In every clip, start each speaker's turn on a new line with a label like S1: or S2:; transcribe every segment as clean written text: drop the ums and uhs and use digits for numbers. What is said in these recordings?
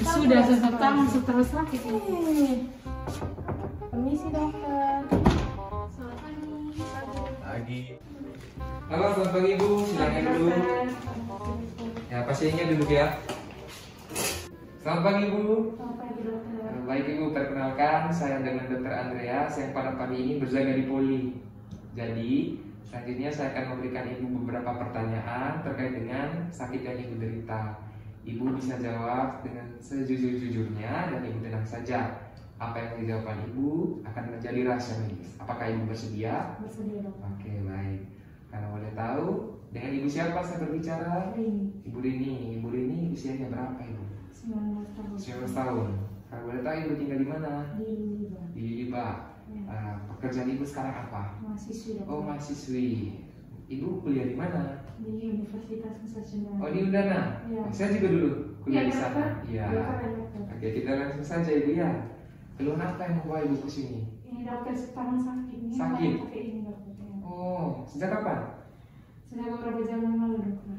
S1: Sudah sesat tangan setelah sakit ini. Permisi dokter. Selamat pagi.
S2: Halo, selamat pagi Ibu. Silakan dulu. Ya, pasiennya duduk ya. Selamat pagi Ibu.
S1: Selamat pagi dokter.
S2: Baik Ibu, perkenalkan saya dengan Dokter Andreas yang pada pagi ini berjaga di Poli. Jadi, selanjutnya saya akan memberikan Ibu beberapa pertanyaan terkait dengan sakit yang Ibu derita. Ibu bisa jawab dengan sejujur-jujurnya dan Ibu tenang saja. Apa yang dijawabkan Ibu akan menjadi rahasia medis. Apakah Ibu bersedia?
S1: Bersedia dokter.
S2: Oke, baik. Kalau boleh tahu, dengan Ibu siapa saya berbicara?
S1: Rini.
S2: Ibu Rini. Ibu Rini usianya berapa Ibu?
S1: 19 tahun.
S2: 19 tahun. Kalau boleh tahu Ibu tinggal di mana?
S1: Di Liba.
S2: Di Liba.
S1: Ya.
S2: Pekerjaan Ibu sekarang apa?
S1: Mahasiswi dokter.
S2: Oh, mahasiswi. Ibu kuliah di mana?
S1: Di Universitas Nusa Tenggara.
S2: Oh, di Undana.
S1: Ya.
S2: Saya juga dulu kuliah di
S1: Iya,
S2: sana.
S1: dokter.
S2: Iya.
S1: Dokter.
S2: Oke, kita langsung saja Ibu ya. Keluhan apa yang membawa Ibu ke sini?
S1: Ini dokter tangan sakit. Ini
S2: Sakit?
S1: makanya pakai ini dokter. Ya.
S2: Oh, sejak kapan?
S1: Sudah beberapa jam yang lalu dokter.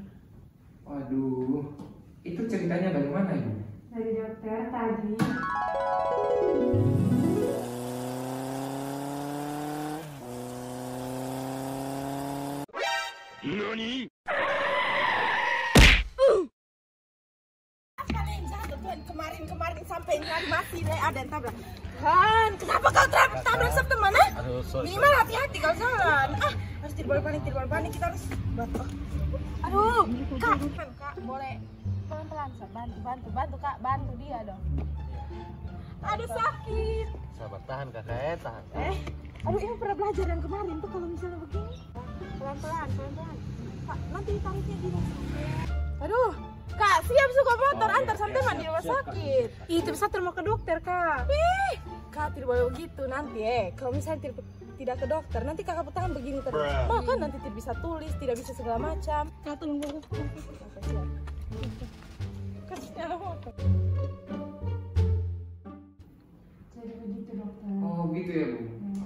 S2: Waduh, itu ceritanya bagaimana Ibu?
S1: Dari dokter tadi.
S3: NANI?
S4: Kemarin sampai hari masih ada yang tabrak. Han, kenapa kau tabrak sampai mana? Minimal hati-hati kau jalan. Harus tidak boleh panik, kita harus bantu. Aduh, kak, boleh pelan-pelan, bantu kak, bantu dia dong. Aduh sakit.
S3: Sabar, tahan kakak, tahan.
S4: Aduh ini pernah belajar yang kemarin tuh kalau misalnya begini. Pelan-pelan. Kak, nanti tariknya di rumah. Aduh. Kak, siap suka motor, antar sampai mandi rumah sakit. Itu bisa mau ke dokter, Kak. Kak, tidak boleh begitu nanti kalau misalnya tidak ke dokter, nanti kakak tangan begini terus. Kan nanti tidak bisa tulis, tidak bisa segala macam. Kak, tolong banget. Kasih motor.
S1: Jadi begitu dokter.
S2: Oh, gitu ya Bu.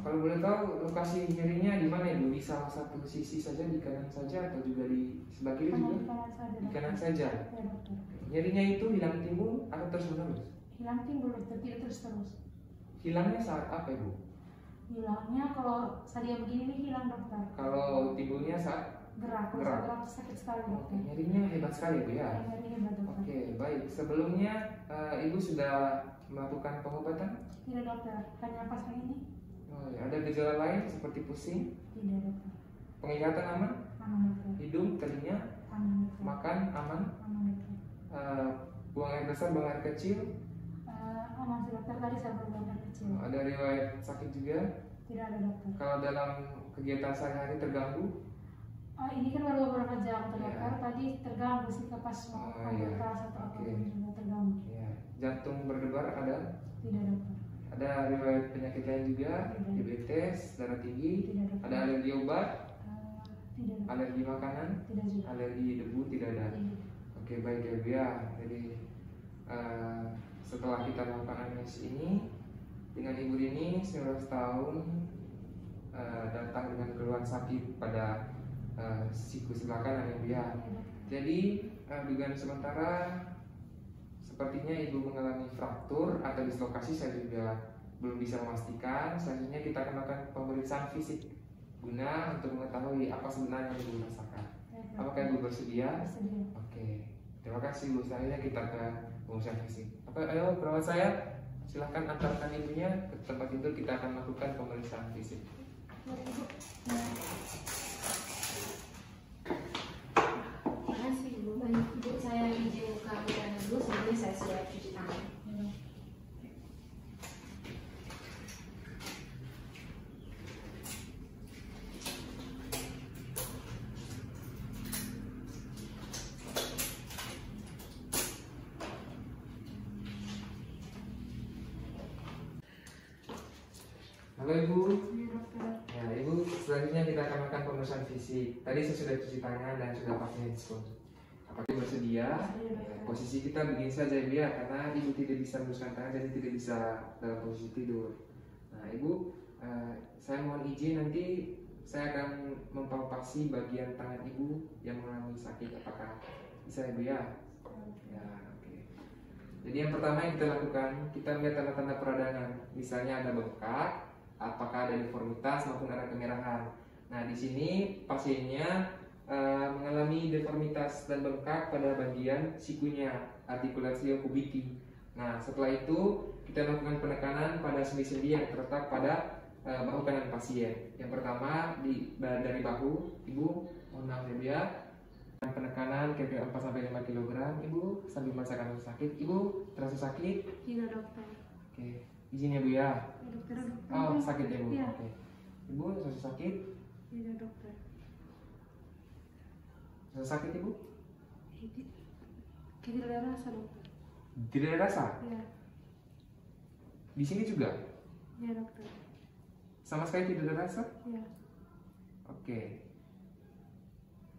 S2: Kalau boleh tahu lokasi nyerinya di mana Ibu? Di salah satu sisi saja, di kanan saja, atau juga di sebelah kiri juga? Di kanan saja.
S1: Ya dokter.
S2: Nyerinya itu hilang timbul atau terus menerus?
S1: Hilang timbul dokter, tidak terus.
S2: Hilangnya saat apa Ibu?
S1: Hilangnya kalau saya begini nih hilang dokter.
S2: Kalau timbulnya saat
S1: Gerak, kalau
S2: Gerak.
S1: saya gerak sakit sekali dokter.
S2: nyerinya hebat sekali Bu ya.
S1: Nyeri hebat dokter.
S2: Oke, baik. Sebelumnya Ibu sudah melakukan pengobatan?
S1: Tidak dokter, hanya pas ini.
S2: Oh, ya. Ada gejala lain seperti pusing,
S1: Tidak dokter.
S2: penglihatan aman,
S1: Aman dokter.
S2: hidung, telinga,
S1: Aman dokter.
S2: makan aman,
S1: Aman dokter.
S2: buang air besar, buang air kecil,
S1: Aman sih dokter, tadi saya berbuang air kecil.
S2: ada riwayat sakit juga.
S1: Tidak ada dokter.
S2: Kalau dalam kegiatan sehari-hari terganggu,
S1: Ini kan baru beberapa jam dokter.
S2: Iya.
S1: Tadi terganggu sih pas mau
S2: Oh, iya.
S1: kelas atau apa
S2: Oke.
S1: juga terganggu.
S2: ya, jantung berdebar ada,
S1: Tidak dokter.
S2: ada riwayat penyakit lain juga,
S1: Tidak.
S2: diabetes, darah tinggi,
S1: Tidak dokter.
S2: ada alergi obat,
S1: Tidak dokter.
S2: alergi makanan,
S1: Tidak juga.
S2: alergi debu tidak ada.
S1: Tidak.
S2: Oke, baik ya Bu ya. Jadi setelah kita melakukan analisis ini dengan Ibu Rini 19 tahun datang dengan keluhan sakit pada siku sebelah kanan ya Bu ya. Jadi dugaan sementara sepertinya Ibu mengalami fraktur atau dislokasi, saya juga belum bisa memastikan. Selanjutnya kita akan melakukan pemeriksaan fisik guna untuk mengetahui apa sebenarnya yang Ibu rasakan. Apakah Ibu bersedia?
S1: Bersedia.
S2: Oke, terima kasih Bu. Selanjutnya kita ke pemeriksaan fisik. Ayo perawat saya, silahkan antarkan ibunya ke tempat tidur. Kita akan melakukan pemeriksaan fisik.
S1: Terima kasih Bu. Ibu saya izin ke Undana dulu. siap cuci tangan.
S2: Halo Ibu.
S1: Iya dokter.
S2: Ya, Ibu, selanjutnya kita akan melakukan pemeriksaan fisik. Tadi saya sudah cuci tangan dan sudah pakai handphone. Apakah Ibu bersedia? Posisi kita begini saja Ibu ya, karena Ibu tidak bisa meluruskan tangan, jadi tidak bisa dalam posisi tidur. Nah Ibu, saya mohon izin nanti saya akan mempalpasi bagian tangan Ibu yang mengalami sakit. Apakah bisa Ibu ya? Ya, oke. Jadi yang pertama yang kita lakukan, kita melihat tanda-tanda peradangan. Misalnya ada bengkak, apakah ada deformitas maupun ada kemerahan. Nah di sini pasiennya mengalami deformitas dan bengkak pada bagian sikunya, articulatio cubici. Nah setelah itu kita lakukan penekanan pada sendi-sendi yang terletak pada bahu kanan pasien. Yang pertama dari bahu, Ibu, mohon maaf ya, penekanan kira-kira 4-5 kg, Ibu, sambil merasakan sakit. Ibu terasa sakit?
S1: Tidak dokter.
S2: Oke, izin ya Bu ya.
S1: Ya dokter.
S2: Oh sakit ya Bu.
S1: Iya.
S2: Oke. Ibu terasa sakit?
S1: Tidak dokter.
S2: Terasa sakit Ibu?
S1: Tidak ada rasa dokter.
S2: Tidak ada rasa?
S1: Iya.
S2: Di sini juga?
S1: Iya dokter.
S2: Sama sekali tidak ada rasa?
S1: Iya.
S2: Oke.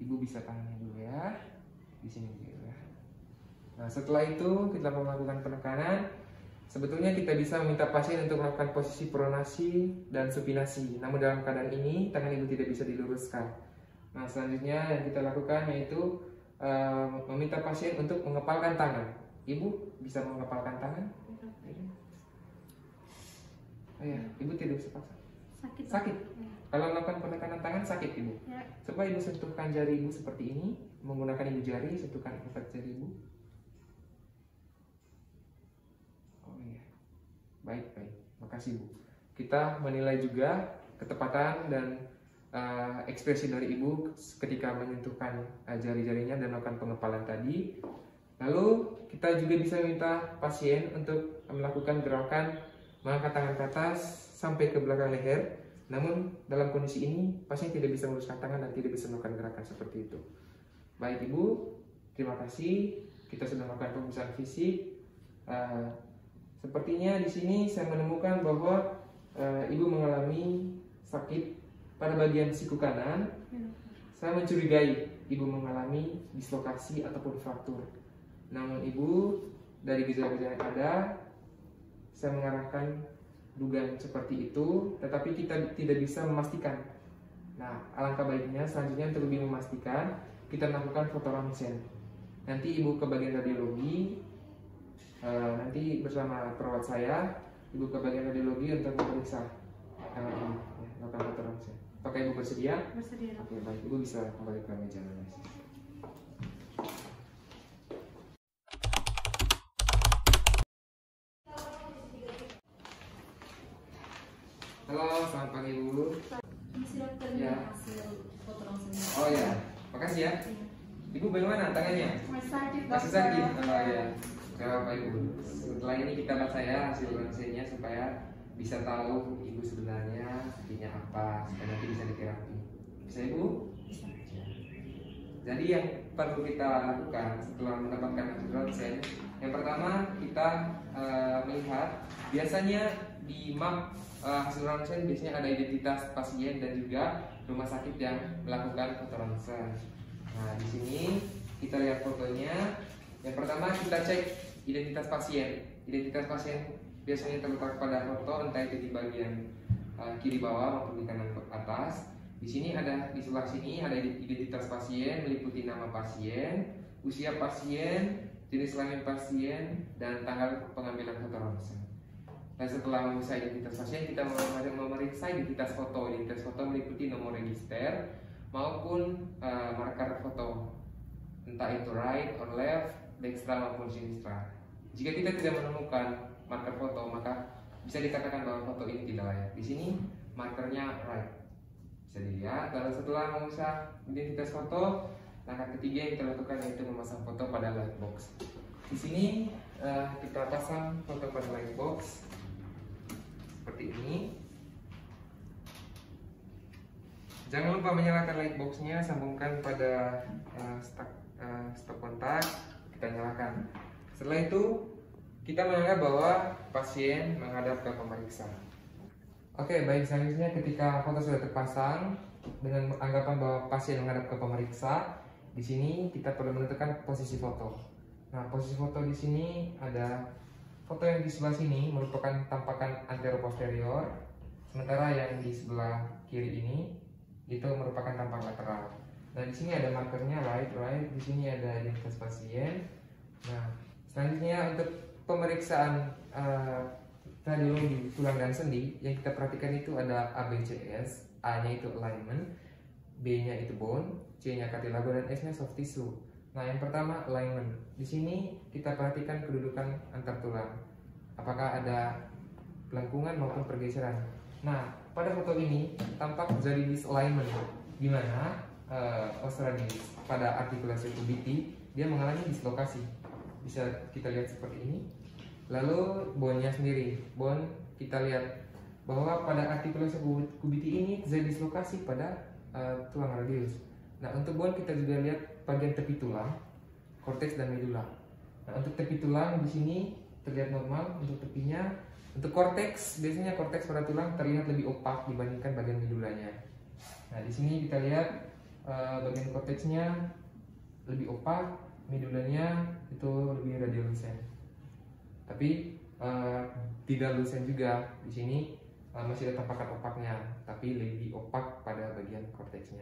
S2: Ibu bisa tangannya dulu ya. Di sini dulu ya. Nah, setelah itu kita melakukan penekanan. Sebetulnya kita bisa meminta pasien untuk melakukan posisi pronasi dan supinasi. Namun dalam keadaan ini tangan Ibu tidak bisa diluruskan. Nah, selanjutnya yang kita lakukan yaitu meminta pasien untuk mengepalkan tangan. Ibu bisa mengepalkan tangan? Oh ya, Ibu tidak bisa paksa.
S1: Sakit.
S2: Sakit.
S1: Ya.
S2: Kalau melakukan penekanan tangan sakit Ibu.
S1: Ya.
S2: Coba Ibu sentuhkan jari Ibu seperti ini, menggunakan ibu jari, sentuhkan efek jari Ibu. Oh iya, baik. Makasih Bu. Kita menilai juga ketepatan dan ekspresi dari Ibu ketika menyentuhkan jari-jarinya dan melakukan pengepalan tadi. Lalu kita juga bisa minta pasien untuk melakukan gerakan mengangkat tangan ke atas sampai ke belakang leher. Namun dalam kondisi ini pasien tidak bisa meluruskan tangan dan tidak bisa melakukan gerakan seperti itu. Baik Ibu, terima kasih. Kita sudah melakukan pemeriksaan fisik. Sepertinya di sini saya menemukan bahwa Ibu mengalami sakit pada bagian siku kanan. Saya mencurigai Ibu mengalami dislokasi ataupun fraktur. Namun Ibu, dari gejala-gejala yang ada, saya mengarahkan dugaan seperti itu, tetapi kita tidak bisa memastikan. Nah, alangkah baiknya selanjutnya untuk lebih memastikan, kita melakukan foto ronsen. Nanti Ibu ke bagian radiologi, nanti bersama perawat saya, Ibu ke bagian radiologi untuk memeriksa melakukan foto ronsen. Apakah Ibu bersedia?
S1: Bersedia.
S2: Oke, baik. Ibu bisa kembali ke meja analisis. Halo, selamat pagi Ibu.
S1: Masih dokter
S2: Ya.
S1: hasil foto ronsen.
S2: Oh ya, makasih ya. Ibu bagaimana tangannya?
S1: Masih sakit dokter.
S2: Masih sakit? Oh ya. Gak apa-apa Ibu. Setelah ini kita baca ya hasil ronsennya supaya bisa tahu Ibu sebenarnya sakitnya apa, supaya nanti bisa diterapi. Bisa Ibu?
S1: Bisa.
S2: Jadi yang perlu kita lakukan setelah mendapatkan hasil ronsen, yang pertama kita melihat biasanya di map hasil ronsen biasanya ada identitas pasien dan juga rumah sakit yang melakukan foto ronsen. Nah di sini kita lihat fotonya. Yang pertama kita cek identitas pasien. Identitas pasien biasanya terletak pada foto, entah itu di bagian kiri bawah maupun di kanan atas. Di sini ada, di sebelah sini ada identitas pasien meliputi nama pasien, usia pasien, jenis kelamin pasien, dan tanggal pengambilan foto ronsen. Dan setelah memeriksa identitas pasien, kita memeriksa identitas foto. Identitas foto meliputi nomor register maupun marker foto, entah itu right or left, dextra maupun sinistra. Jika kita tidak menemukan marker foto, maka bisa dikatakan bahwa foto ini tidak layak. Di sini markernya right, bisa dilihat. Lalu setelah memeriksa identitas foto, langkah ketiga yang kita lakukan yaitu memasang foto pada lightbox. Di sini kita pasang foto pada lightbox seperti ini. Jangan lupa menyalakan lightboxnya, sambungkan pada stop kontak, kita nyalakan. Setelah itu kita menganggap bahwa pasien menghadap ke pemeriksa. Oke, baik, selanjutnya ketika foto sudah terpasang dengan anggapan bahwa pasien menghadap ke pemeriksa, di sini kita perlu menentukan posisi foto. Nah, posisi foto di sini ada foto yang di sebelah sini merupakan tampakan antero-posterior, sementara yang di sebelah kiri ini itu merupakan tampak lateral. Nah, di sini ada markernya right, di sini ada identitas pasien. Nah, selanjutnya untuk pemeriksaan radiologi tulang dan sendi yang kita perhatikan itu ada ABCS. A-nya itu alignment, B-nya itu bone, C-nya cartilago, dan S-nya soft tissue. Nah, yang pertama alignment. Di sini kita perhatikan kedudukan antar tulang. Apakah ada pelengkungan maupun pergeseran. Nah, pada foto ini tampak jadi disalignment, di mana osteoradis pada artikulasi kubiti dia mengalami dislokasi. Bisa kita lihat seperti ini. Lalu bone-nya sendiri, bone kita lihat bahwa pada artikulasi kubiti ini terjadi dislokasi pada tulang radius. Nah, untuk bone kita juga lihat bagian tepi tulang, korteks dan medula. Nah, untuk tepi tulang di sini terlihat normal untuk tepinya. Untuk korteks, biasanya korteks pada tulang terlihat lebih opak dibandingkan bagian medulanya. Nah, di sini kita lihat bagian korteksnya lebih opak, medulanya itu lebih radiolucent. Tapi tidak lucent juga. Di sini masih ada tampakan opaknya, tapi lebih opak pada bagian korteksnya.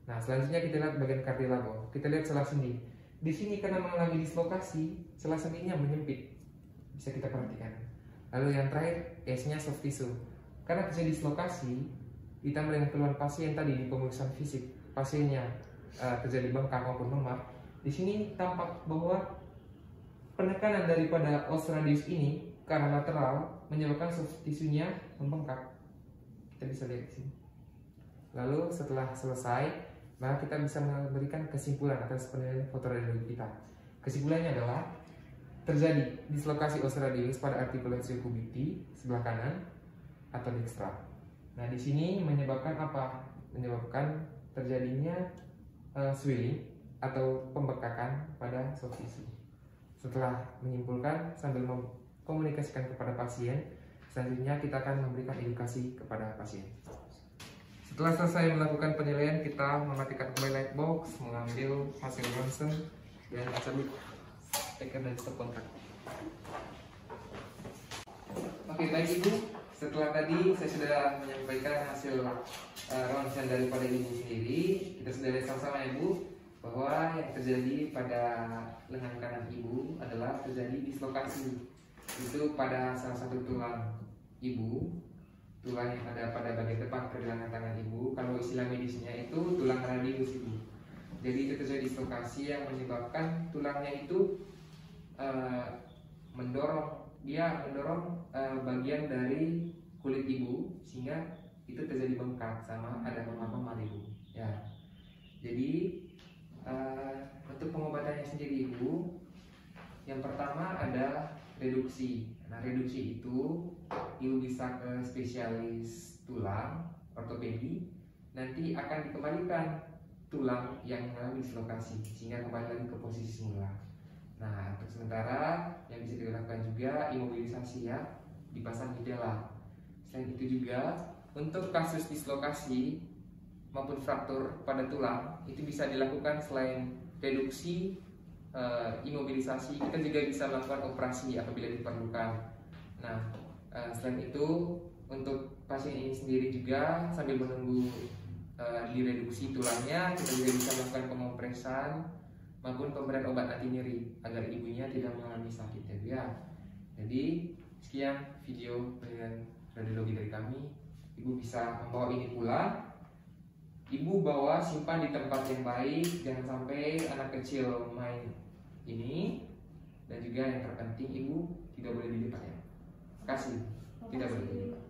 S2: Nah, selanjutnya kita lihat bagian cartilago. Kita lihat selah sendi. Di sini karena mengalami dislokasi, selah sendinya menyempit. Bisa kita perhatikan. Lalu yang terakhir, S-nya soft tissue. Karena terjadi dislokasi, ditambah dengan keluhan pasien tadi di pemeriksaan fisik, pasiennya terjadi bengkak maupun memar. Di sini tampak bahwa penekanan daripada os radius ini ke arah lateral menyebabkan soft tissue-nya membengkak. Kita bisa lihat di sini. Lalu setelah selesai, maka kita bisa memberikan kesimpulan atas penilaian foto radiologi kita. Kesimpulannya adalah terjadi dislokasi os radius pada artikulasi kubiti sebelah kanan atau dextra. Nah, di sini menyebabkan apa? Menyebabkan terjadinya swelling atau pembekakan pada soft tissue. Setelah menyimpulkan sambil mengkomunikasikan kepada pasien, selanjutnya kita akan memberikan edukasi kepada pasien. Setelah selesai melakukan penilaian, kita mematikan kembali lightbox, mengambil hasil ronsen dan cabut steker dan stop kontak. Oke, baik Ibu, setelah tadi saya sudah menyampaikan hasil ronsen daripada Ibu sendiri, kita sudah lihat sama-sama Ibu bahwa yang terjadi pada lengan kanan Ibu adalah terjadi dislokasi. Itu pada salah satu tulang Ibu, tulang yang ada pada bagian depan pergelangan tangan Ibu. Kalau istilah medisnya itu tulang radius Ibu. Jadi itu terjadi dislokasi yang menyebabkan tulangnya itu mendorong bagian dari kulit Ibu sehingga itu terjadi bengkak sama ada memar-memar Ibu. Ya. Jadi untuk pengobatannya sendiri Ibu, yang pertama ada reduksi. Nah, reduksi itu Ibu bisa ke spesialis tulang, ortopedi, nanti akan dikembalikan tulang yang mengalami dislokasi sehingga kembali lagi ke posisi semula. Nah, untuk sementara yang bisa dilakukan juga imobilisasi ya, dipasang jendela. Selain itu juga untuk kasus dislokasi maupun fraktur pada tulang itu bisa dilakukan selain reduksi, imobilisasi, kita juga bisa melakukan operasi apabila diperlukan. Nah, selain itu untuk pasien ini sendiri juga sambil menunggu direduksi tulangnya, kita juga bisa melakukan pengopresan maupun pemberian obat anti nyeri agar ibunya tidak mengalami sakit ya. Jadi sekian video penilaian radiologi dari kami. Ibu bisa membawa ini pulang. Ibu bawa simpan di tempat yang baik, jangan sampai anak kecil main ini. Dan juga yang terpenting ibu tidak boleh dilipat ya. Kasih, tidak boleh dilipat.